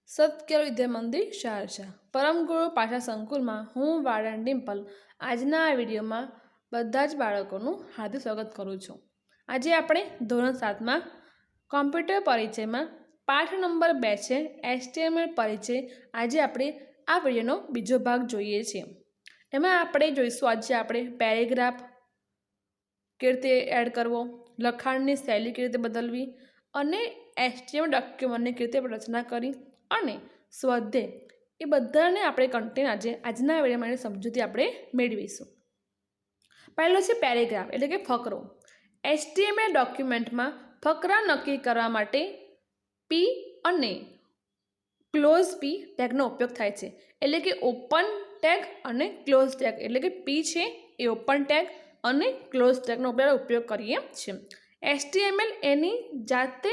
સત્કેલ વિદ્યા મંદિર સહરસા પરમગુરુ પાઠા સંકુલમાં હું વાર્ડન ડિમ્પલ આજના આ વિડીયોમાં બધા જ બાળકોનું હાર્દિક સ્વાગત કરું છું। આજે આપણે ધોરણ 7માં કોમ્પ્યુટર પરિચયમાં પાઠ નંબર 2 છે HTML પરિચય। આજે આપણે આ વિડીયોનો બીજો ભાગ જોઈએ છીએ। એમાં આપણે જોઈશું આજે આપણે પેરેગ્રાફ કેવી રીતે એડ કરવો, લખાણની શૈલી કેવી રીતે બદલવી અને HTML ડોક્યુમેન્ટની કેવી રીતે રચના કરી અને સ્વાધ્યાય એ બધાને આપણે કન્ટેન્ટ આજના વિડીયોમાં સમજૂતી આપણે મેળવીશું। પહેલો છે પેરેગ્રાફ એટલે કે ફકરો। HTML ડોક્યુમેન્ટમાં ફકરા નક્કી કરવા માટે P અને ક્લોઝ P ટેગનો ઉપયોગ થાય છે। એટલે કે ઓપન ટેગ અને ક્લોઝ ટેગ એટલે કે P છે એ ઓપન ટેગ અને ક્લોઝ ટેગનો ઉપયોગ કરીએ છીએ। HTML એની જાતે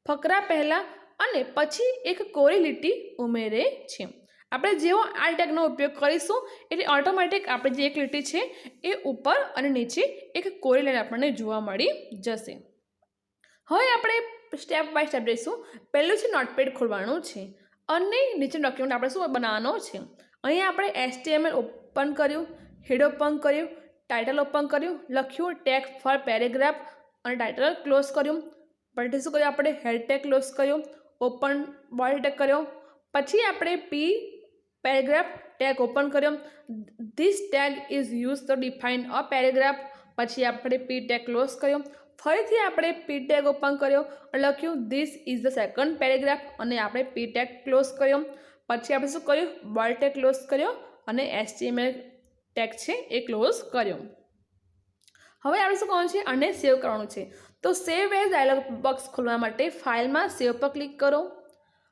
ફકરા પહેલાં અને પછી એક કોરી લીટી ઉમેરે છે। આપણે જેવો આ ટેગનો ઉપયોગ કરીશું એટલે ઓટોમેટિક આપણે જે એક લીટી છે એ ઉપર અને નીચે એક કોરી લાઈન આપણને જોવા મળી જશે। હવે આપણે સ્ટેપ બાય સ્ટેપ જઈશું। પહેલું છે નોટપેડ ખોલવાનું છે અને નીચે ડોક્યુમેન્ટ આપણે શું બનાવવાનો છે। અહીંયા આપણે HTML ઓપન કર્યું, હેડ ઓપન કર્યું, ટાઇટલ ઓપન કર્યું, લખ્યું ટેગ ફોર પેરેગ્રાફ અને ટાઇટલ ક્લોઝ કર્યું। પછી શું કર્યું આપણે હેડ ટેગ ક્લોઝ કર્યો, ઓપન બોડી ટેગ કર્યો, પછી આપણે P પેરેગ્રાફ ટેગ ઓપન કર્યો। This tag is use to define a paragraph, પછી આપણે P ટેગ ક્લોઝ કર્યો, ફરીથી આપણે P ટેગ ઓપન કર્યો અને લખ્યું this is the second paragraph અને આપણે P ટેગ ક્લોઝ કર્યો, પછી આપણે શું કર્યું બોડી ટેગ ક્લોઝ કર્યો અને HTML ટેગ છે એ ક્લોઝ કર્યો। હવે આપણે શું કરવાનું છે અને સેવ કરવાનું છે। તો સેવ એઝ ડાયલોગ બોક્સ ખોલવા માટે ફાઇલમાં સેવ પર ક્લિક કરો।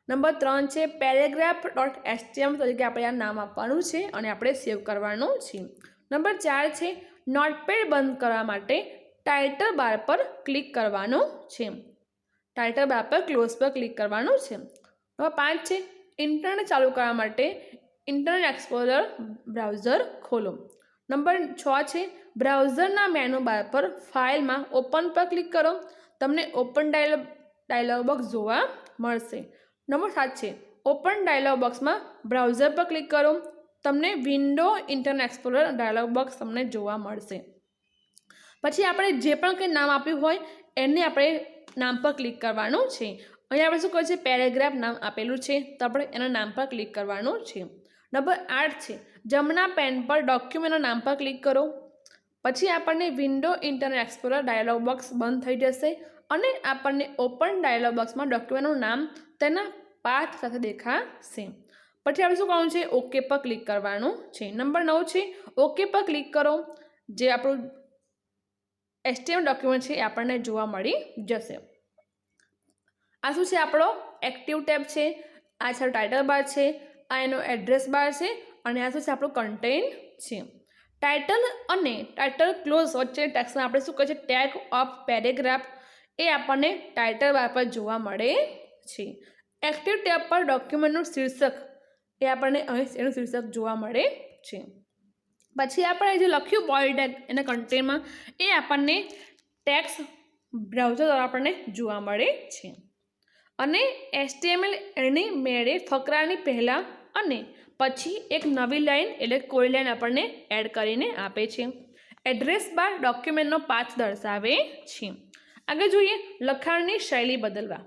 નંબર 3 છે paragraph.html તરીકે આપણે આ નામ આપવાનું છે અને આપણે સેવ કરવાનું છે। નંબર 4 છે નોટપેડ બંધ કરવા માટે ટાઇટલ બાર પર ક્લિક કરવાનું છે, ટાઇટલ બાર પર ક્લોઝ પર ક્લિક કરવાનું છે। નંબર 5 છે ઇન્ટરનેટ ચાલુ કરવા માટે ઇન્ટરનેટ એક્સપ્લોરર બ્રાઉઝર ખોલો। નંબર 6 છે બ્રાઉઝરના મેનુ બાર પર ફાઇલમાં ઓપન પર ક્લિક કરો, તમને ઓપન ડાયલોગ બોક્સ જોવા મળશે। નંબર 7 છે ઓપન ડાયલોગ બોક્સમાં બ્રાઉઝર પર ક્લિક કરો, તમને window Internet Explorer dialog box તમને જોવા મળશે। પછી આપણે જે પણ કંઈ નામ આપ્યું હોય એને આપણે નામ પર ક્લિક કરવાનું છે। અહીંયા આપણે શું કહે છે પેરેગ્રાફ નામ આપેલું છે તો આપણે એના નામ પર ક્લિક કરવાનું છે। નંબર 8 છે જમણા પેન પર ડોક્યુમેન્ટના નામ પર ક્લિક કરો, પછી આપણને window Internet Explorer dialog box બંધ થઈ જશે અને આપણને ઓપન ડાયલોગ બોક્સમાં ડોક્યુમેન્ટનું નામ તેના પાથ સાથે દેખાશે। પછી આપણે શું કરવાનું છે ઓકે પર ક્લિક કરવાનું છે। નંબર 9 છે ઓકે પર ક્લિક કરો, જે આપણું HTML ડોક્યુમેન્ટ છે એ આપણને જોવા મળી જશે। આ શું છે આપણો એક્ટિવ ટેબ છે, આ છે ટાઇટલ બાર છે, આ એનો એડ્રેસ બાર છે અને આ શું છે આપણું કન્ટેન્ટ છે। ટાઇટલ અને ટાઇટલ ક્લોઝ વચ્ચે ટેક્સ્ટમાં આપણે શું કહે છે ટેગ ઓફ પેરેગ્રાફ એ આપણને ટાઇટલ બાર પર જોવા મળે છે। એક્ટિવ ટેબ પર ડોક્યુમેન્ટનું શીર્ષક એ આપણને અહીં એનું શીર્ષક જોવા મળે છે। પછી આપણે જે લખ્યું બોડી ટેગ એના કન્ટેન્ટમાં એ આપણને ટેક્સ્ટ બ્રાઉઝર દ્વારા આપણને જોવા મળે છે અને HTML એની મેળે ફકરાની પહેલાં અને પછી એક નવી લાઈન એટલે કોરી લાઈન આપણને એડ કરીને આપે છે। એડ્રેસ બાર ડોક્યુમેન્ટનો પાથ દર્શાવે છે। આગળ જોઈએ લખાણની શૈલી બદલવા।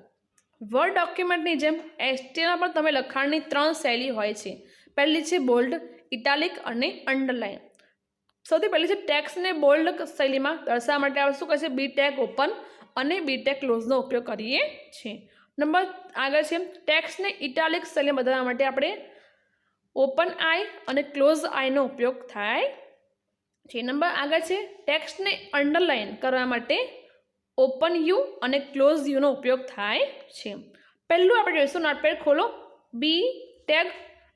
વર્ડ ડોક્યુમેન્ટની જેમ HTML પર તમે લખાણની 3 શૈલી હોય છે। પહેલી છે બોલ્ડ, ઇટાલિક અને અંડરલાઇન। સૌથી પહેલી છે ટેક્સ્ટને બોલ્ડ શૈલીમાં દર્શાવવા માટે આપણે શું કહીએ બી ટેગ ઓપન અને બી ટેગ ક્લોઝનો ઉપયોગ કરીએ છીએ। નંબર આગળ છે ટેક્સ્ટને ઇટાલિક શૈલીમાં બદલવા માટે આપણે ઓપન આઈ અને ક્લોઝ આઈનો ઉપયોગ થાય છે। નંબર આગળ છે ટેક્સ્ટને અંડરલાઇન કરવા માટે ઓપન યુ અને ક્લોઝ યુનો ઉપયોગ થાય છે। પહેલું આપણે જોઈશું નોટપેડ ખોલો, બી ટેગ,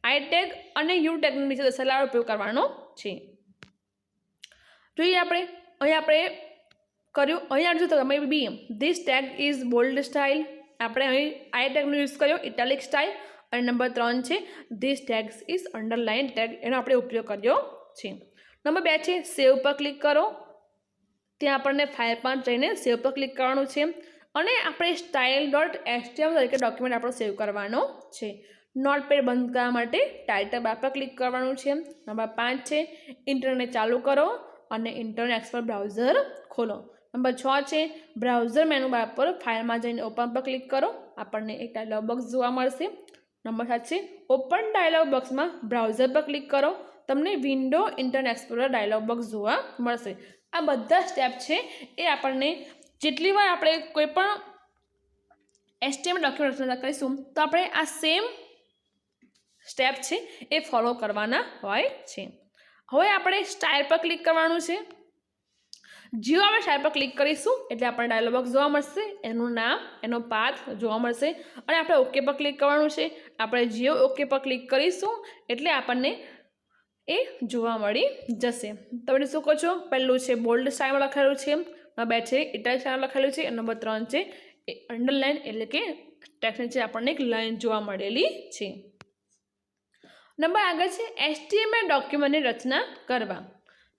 આઈ ટેગ અને યુ ટેગનો નીચે દર્શાવેલા ઉપયોગ કરવાનો છે। જોઈએ આપણે કર્યું અહીંયા જો તમે b this tag is bold style, આપણે અહીં આઈ ટેગનો યુઝ કર્યો ઇટાલિક સ્ટાઇલ અને નંબર 3 છે this tags is underline tag એનો આપણે ઉપયોગ કર્યો છે। નંબર 2 છે સેવ પર ક્લિક કરો, ત્યાં આપણને ફાઇલ પર જઈને સેવ પર ક્લિક કરવાનું છે અને આપણે style.html તરીકે ડોક્યુમેન્ટ આપણો સેવ કરવાનો છે. નોટપેડ બંધ કરવા માટે ટાઇટલ બાર પર ક્લિક કરવાનું છે. નંબર 5 છે ઇન્ટરનેટ ચાલુ કરો અને ઇન્ટરનેટ એક્સપ્લોરર બ્રાઉઝર ખોલો. નંબર 6 છે બ્રાઉઝર મેનુ બાર પર ફાઇલમાં જઈને ઓપન પર ક્લિક કરો, આપણને એક ડાયલોગ બોક્સ જોવા મળશે. નંબર 7 છે ઓપન ડાયલોગ બોક્સમાં બ્રાઉઝર પર ક્લિક કરો, તમને window Internet Explorer dialog box જોવા મળશે. આ બધા સ્ટેપ છે એ આપણને જેટલી વાર આપણે કોઈ પણ HTML ડોક્યુમેન્ટ રચના કરીશું તો આપણે આ સેમ સ્ટેપ છે એ ફોલો કરવાના હોય છે. હવે આપણે સ્ટાઇલ પર ક્લિક કરવાનું છે. જેવું આપણે સ્ટાઇલ પર ક્લિક કરીશું એટલે આપણને ડાયલોગ બોક્સ જોવા મળશે, એનું નામ, એનો પાથ જોવા મળશે અને આપણે ઓકે પર ક્લિક કરવાનું છે. આપણે જેવું ઓકે પર ક્લિક કરીશું એટલે આપણને એ જોવા મળી જશે. તમે શું કહો છો? પહેલું છે બોલ્ડ સ્ટાઇલમાં લખેલું છે, નંબર 2 છે ઇટાલિક સ્ટાઇલમાં લખેલું છે, નંબર 3 છે એ અંડરલાઇન એટલે કે ટેક્સ્ટ નીચે આપણને એક લાઇન જોવા મળેલી છે. નંબર આગળ છે HTML ડોક્યુમેન્ટની રચના કરવા.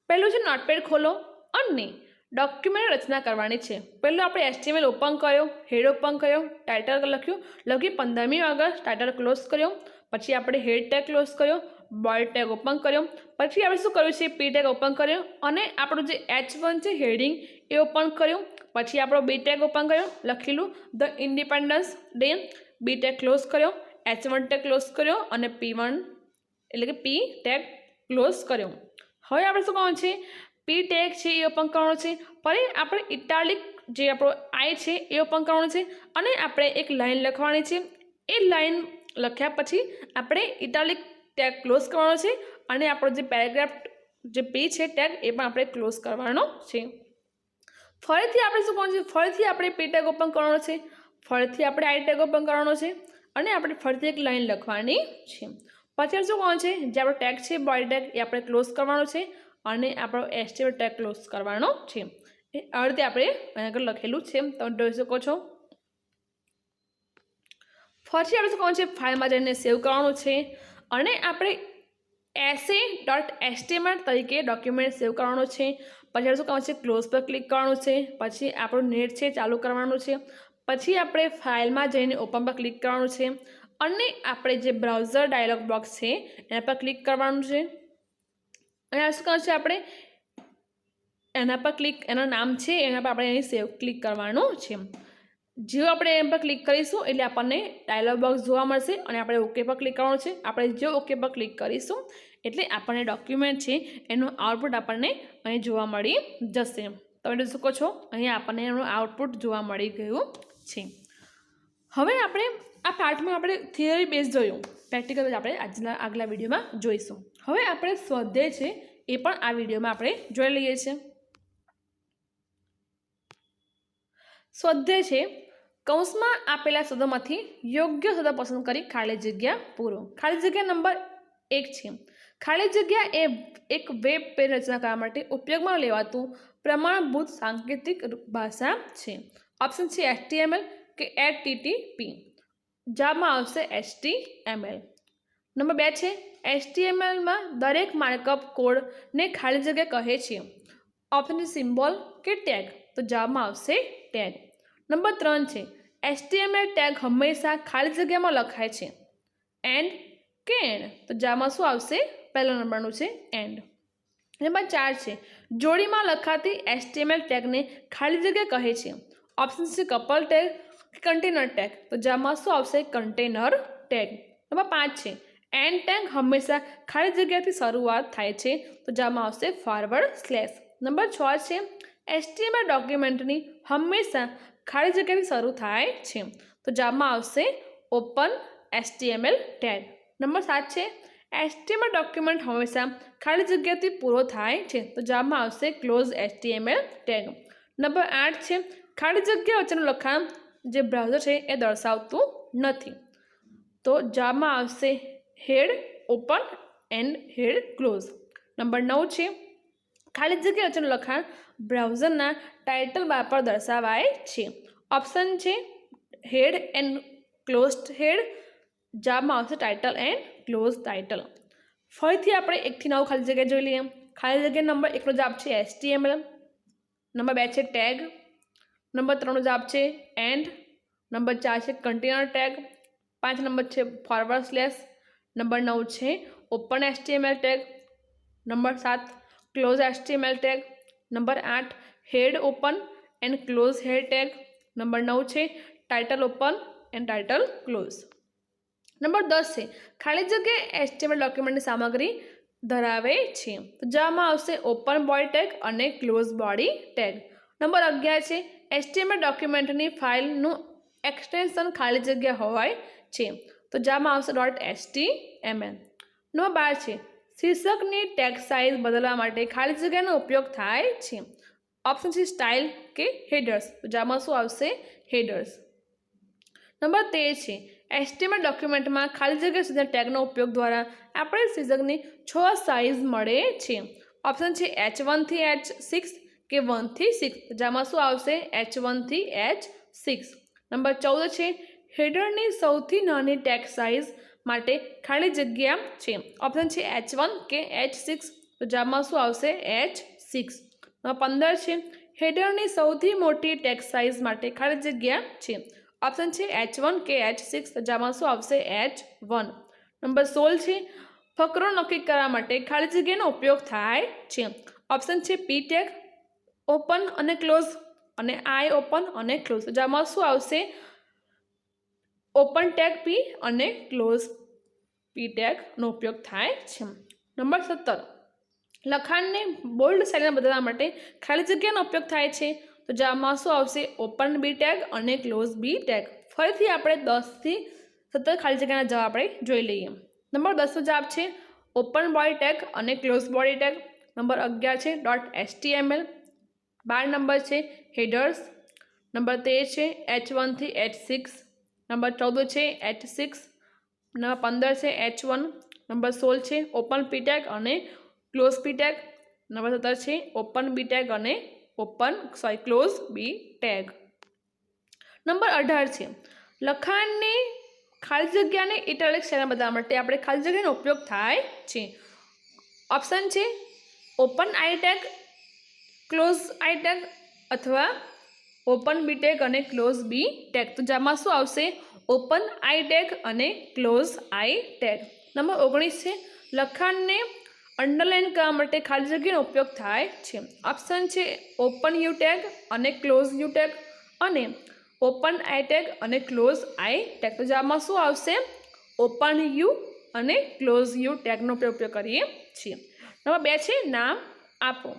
પહેલું છે નોટપેડ ખોલો અને ડોક્યુમેન્ટની રચના કરવાની છે. પહેલું આપણે HTML ઓપન કર્યો, હેડ ઓપન કર્યો, ટાઇટલ લખ્યું, લગી 15મી ઓગસ્ટ ટાઇટલ ક્લોઝ કર્યો, પછી આપણે હેડ ટેગ ક્લોઝ કર્યો, બોલ્ડ ટેગ ઓપન કર્યો, પછી આપણે શું કર્યું છે પી ટેગ ઓપન કર્યો અને આપણું જે H1 છે હેડિંગ એ ઓપન કર્યું, પછી આપણો બી ટેગ ઓપન કર્યો, લખેલું the Independence Day, B tag close કર્યો, H1 ટેગ ક્લોઝ કર્યો અને P1 એટલે કે પી ટેગ ક્લોઝ કર્યો. હવે આપણે શું કરવાનું છે પી ટેગ છે એ ઓપન કરવાનો છે, પછી આપણે ઇટાલિક જે આપણો આઈ છે એ ઓપન કરવાનો છે અને આપણે એક લાઇન લખવાની છે. એ લાઇન લખ્યા પછી આપણે ઇટાલિક ટેગ ક્લોઝ કરવાનો છે અને આપણો જે પેરેગ્રાફ જે પી છે ટેગ એ પણ આપણે ક્લોઝ કરવાનો છે. ફરીથી આપણે શું કરવાનું છે, ફરીથી આપણે પી ટેગ ઓપન કરવાનો છે, ફરીથી આપણે આઈ ટેગ ઓપન કરવાનો છે અને આપણે ફરીથી એક લાઇન લખવાની છે. પછી શું કરવાનું છે જે આપણો ટેગ છે બોડી ટેગ એ આપણે ક્લોઝ કરવાનો છે અને આપણો HTML ટેગ ક્લોઝ કરવાનો છે. એ આ રીતે આપણે આગળ લખેલું છે, તમે જોઈ શકો છો. ફરીથી આપણે શું કરવાનું છે ફાઇલમાં જઈને સેવ કરવાનું છે અને આપણે essay.html તરીકે ડોક્યુમેન્ટ સેવ કરવાનો છે. પછી આપણે શું કરવાનું છે ક્લોઝ પર ક્લિક કરવાનું છે, પછી આપણું નેટ છે ચાલુ કરવાનું છે, પછી આપણે ફાઇલમાં જઈને ઓપન પર ક્લિક કરવાનું છે અને આપણે જે બ્રાઉઝર ડાયલોગ બોક્સ છે એના પર ક્લિક કરવાનું છે અને આ શું કરવાનું છે આપણે એના પર ક્લિક, એનું નામ છે એના પર આપણે અહીં સેવ ક્લિક કરવાનું છે. જેવું આપણે એમ પર ક્લિક કરીશું એટલે આપણને ડાયલોગ બોક્સ જોવા મળશે અને આપણે ઓકે પર ક્લિક કરવાનું છે. આપણે જો ઓકે પર ક્લિક કરીશું એટલે આપણને ડોક્યુમેન્ટ છે એનું આઉટપુટ આપણને અહીં જોવા મળી જશે. તમે જોઈ શકો છો અહીંયા આપણને એનું આઉટપુટ જોવા મળી ગયું છે. હવે આપણે આ પાર્ટમાં આપણે થિયરી બેઝ જોયું, પ્રેક્ટિકલ આપણે આગલા વિડીયોમાં જોઈશું. હવે આપણે સ્વાધ્યાય છે એ પણ આ વિડીયોમાં આપણે જોઈ લઈએ છીએ. સ્વાધ્યાય છે કૌંસમાં આપેલા શબ્દોમાંથી યોગ્ય શબ્દ પસંદ કરી ખાલી જગ્યા પૂરો. ખાલી જગ્યા નંબર 1 છે ખાલી જગ્યા એ એક વેબ પેજ રચના કરવા માટે ઉપયોગમાં લેવાતું પ્રમાણભૂત સાંકેતિક ભાષા છે. ઓપ્શન છે HTML કે HTTP. જવાબમાં આવશે HTML. નંબર 2 છે HTMLમાં દરેક માર્કઅપ કોડને ખાલી જગ્યા કહે છે. ઓપ્શન છે સિમ્બોલ કે ટેગ, તો જવાબમાં આવશે ટેગ. નંબર 3 છે HTML ટેગ હંમેશા ખાલી જગ્યામાં લખાય છે. એન્ડ કે એન્ડ, તો જવાબમાં શું આવશે પહેલા નંબરનું છે એન્ડ. નંબર 4 છે જોડીમાં લખાતી HTML ટેગને ખાલી જગ્યા કહે છે. ઓપ્શન છે કપલ ટેગ કે કન્ટેનર ટેગ, તો જવાબમાં શું આવશે કન્ટેનર ટેગ. નંબર 5 છે એન્ડ ટેગ હંમેશા ખાલી જગ્યાથી શરૂઆત થાય છે, તો જવાબમાં આવશે ફોરવર્ડ સ્લેશ. નંબર 6 છે HTML ડોક્યુમેન્ટની હંમેશા ખાલી જગ્યાથી શરૂ થાય છે, તો જવાબમાં આવશે ઓપન HTML ટેગ. નંબર 7 છે HTML ડોક્યુમેન્ટ હંમેશા ખાલી જગ્યાથી પૂરો થાય છે, તો જવાબમાં આવશે ક્લોઝ HTML ટેગ. નંબર 8 છે ખાલી જગ્યા વચ્ચેનું લખાણ જે બ્રાઉઝર છે એ દર્શાવતું નથી, તો જવાબમાં આવશે head open and head close. Number 9 છે ખાલી જગ્યા વચ્ચેનું લખાણ બ્રાઉઝરના ટાઇટલ બાર પર દર્શાવાય છે. ઓપ્શન છે હેડ એન્ડ ક્લોઝડ હેડ, જવાબમાં આવશે ટાઇટલ એન્ડ ક્લોઝ ટાઇટલ. ફરીથી આપણે 1 થી 9 ખાલી જગ્યા જોઈ લઈએ. ખાલી જગ્યા નંબર 1નો જવાબ છે HTML. નંબર 2 છે ટેગ, નંબર 3 જવાબ છે એન્ડ. નંબર 4 છે કન્ટેનર ટેગ. 5 નંબર છે ફોરવર્ડ સ્લેશ. નંબર 9 છે open HTML tag. Number 7 close HTML tag. Number 8 head open and close head tag. Number 9 છે title open and title close. Number 10 છે ખાલી જગ્યા HTML ડોક્યુમેન્ટની સામગ્રી ધરાવે છે. તો જવાબમાં આવશે ઓપન બોડી ટેગ અને ક્લોઝ બોડી ટેગ. નંબર 11 છે HTML ડોક્યુમેન્ટની ફાઇલનું એક્સટેન્શન ખાલી જગ્યા હોય છે. તો જવાબમાં આવશે .html. નંબર 12 છે શીર્ષકની ટેગ સાઇઝ બદલવા માટે ખાલી જગ્યાનો ઉપયોગ થાય છે. ઓપ્શન છે સ્ટાઇલ કે હેડર્સ. તો જવાબમાં શું આવશે હેડર્સ. નંબર 13 છે HTML ડોક્યુમેન્ટમાં ખાલી જગ્યા સુધી ટેગનો ઉપયોગ દ્વારા આપણે શીર્ષકની 6 સાઇઝ મળે છે. ઓપ્શન છે H1 થી H6 કે 1 થી 6. જેમાં શું આવશે H1 થી H6. નંબર 14 છે હેડરની સૌથી નાની ટેગ સાઇઝ માટે ખાલી જગ્યા છે. ઓપ્શન છે H1 કે H6. તો જવાબમાં શું આવશે H6. નંબર 15 છે હેડરની સૌથી મોટી ટેગ સાઇઝ માટે ખાલી જગ્યા છે. ઓપ્શન છે H1 કે H6. તો જવાબમાં શું આવશે H1. નંબર 16 છે ફકરો નક્કી કરવા માટે ખાલી જગ્યાનો ઉપયોગ થાય છે. ઓપ્શન છે P ટેગ ઓપન અને ક્લોઝ અને I ઓપન અને ક્લોઝ. તો જવાબમાં શું આવશે ઓપન ટેગ P અને ક્લોઝ P ટેગનો ઉપયોગ થાય છે. નંબર 17 લખાણને બોલ્ડ શૈલીમાં બદલવા માટે ખાલી જગ્યાનો ઉપયોગ થાય છે. તો જવાબમાં શું આવશે ઓપન B ટેગ અને ક્લોઝ B ટેગ. ફરીથી આપણે 10 થી 17 ખાલી જગ્યાના જવાબ આપણે જોઈ લઈએ. નંબર 10નો જવાબ છે ઓપન બોડી ટેગ અને ક્લોઝ બોડી ટેગ. નંબર 11 છે .html. 12 નંબર છે હેડર્સ. નંબર 13 છે H1 થી H6. નંબર 14 છે H6. નંબર 15 છે H1. નંબર 16 છે ઓપન P ટેગ અને ક્લોઝ P ટેગ. નંબર 17 છે ઓપન B ટેગ અને ક્લોઝ B ટેગ. નંબર 18 છે લખાણની ખાલી જગ્યાને ઇટાલિક શૈલીમાં બદલવા માટે આપણે ખાલી જગ્યાનો ઉપયોગ થાય છે. ઓપ્શન છે open I tag close I tag અથવા ઓપન B ટેગ અને ક્લોઝ B ટેગ. તો જેમાં શું આવશે ઓપન I ટેગ અને ક્લોઝ I ટેગ. નંબર 19 છે લખાણને અંડરલાઇન કરવા માટે ખાલી જગ્યાનો ઉપયોગ થાય છે. ઓપ્શન છે ઓપન U ટેગ અને ક્લોઝ U ટેગ અને ઓપન I ટેગ અને ક્લોઝ I ટેગ. તો જવાબમાં શું આવશે ઓપન U અને ક્લોઝ U ટેગનો ઉપયોગ કરીએ છીએ. નંબર 2 છે નામ આપો.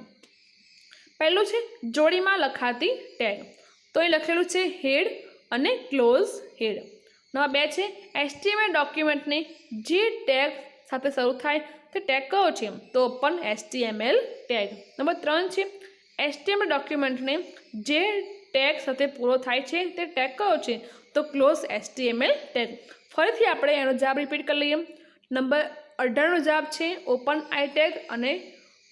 પહેલું છે જોડીમાં લખાતી ટેગ. તો એ લખેલું છે હેડ અને ક્લોઝ હેડ. નંબર 2 છે HTML ડોક્યુમેન્ટને જે ટેગ સાથે શરૂ થાય તે ટેગ કયો છે? તો ઓપન HTML ટેગ. નંબર 3 છે HTML ડોક્યુમેન્ટને જે ટેગ સાથે પૂરો થાય છે તે ટેગ કયો છે? તો ક્લોઝ HTML ટેગ. ફરીથી આપણે એનો જવાબ રિપીટ કરી લઈએ. નંબર 18નો જવાબ છે ઓપન I ટેગ અને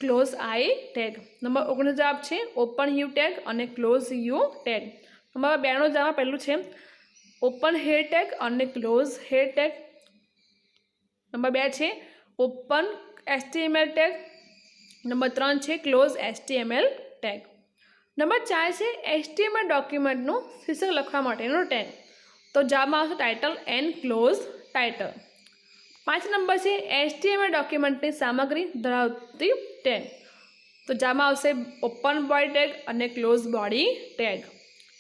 ક્લોઝ I ટેગ. નંબર 19નો જવાબ છે ઓપન U ટેગ અને ક્લોઝ U ટેગ. નંબર 2નો જવાબ પહેલું છે ઓપન હેડ ટેગ અને ક્લોઝ હેડ ટેગ. નંબર 2 છે ઓપન HTML ટેગ. નંબર 3 છે ક્લોઝ HTML ટેગ. નંબર 4 છે HTML ડોક્યુમેન્ટનું શીર્ષક લખવા માટેનો ટેગ. તો જવાબમાં આવશે title and close title. 5 number છે HTML ડોક્યુમેન્ટની સામગ્રી ધરાવતી ટેગ. તો જવાબમાં આવશે ઓપન બોડી ટેગ અને ક્લોઝ બોડી ટેગ.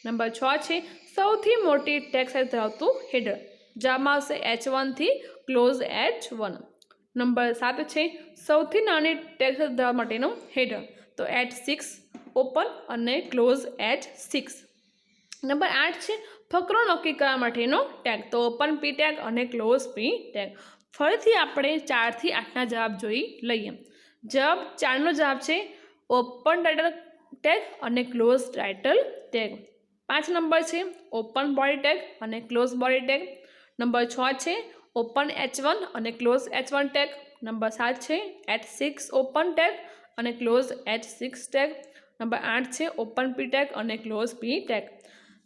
નંબર 6 છે સૌથી મોટી ટેગ સાઇઝ ધરાવતું હેડર. જવાબમાં આવશે H1 થી ક્લોઝ H1. નંબર 7 છે સૌથી નાની ટેગ સાઇઝ ધરાવવા માટેનો હેડર. તો H6 ઓપન અને ક્લોઝ H6. નંબર 8 છે ફકરો નક્કી કરવા માટેનો ટેગ. તો ઓપન P ટેગ અને ક્લોઝ P ટેગ. ફરીથી આપણે 4 થી 8ના જવાબ જોઈ લઈએ. જવાબ 4નો જવાબ છે ઓપન ટાઇટલ ટેગ અને ક્લોઝ ટાઇટલ ટેગ. 5 નંબર છે ઓપન બોડી ટેગ અને ક્લોઝ બોડી ટેગ. નંબર 6 છે ઓપન H1 અને ક્લોઝ H1 ટેગ. નંબર 7 છે H6 ઓપન ટેગ અને ક્લોઝ H6 ટેગ. નંબર 8 છે ઓપન P ટેગ અને ક્લોઝ P ટેગ.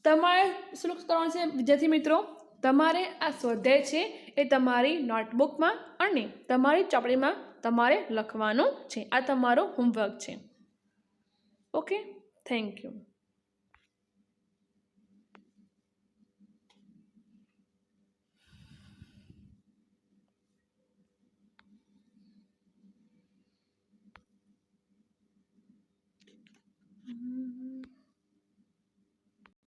તમારે શું કરવાનું છે વિદ્યાર્થી મિત્રો? તમારે આ સ્વાધ્યાય છે એ તમારી નોટબુકમાં અને તમારી ચોપડીમાં તમારે લખવાનું છે. આ તમારો હોમવર્ક છે. Okay, thank you.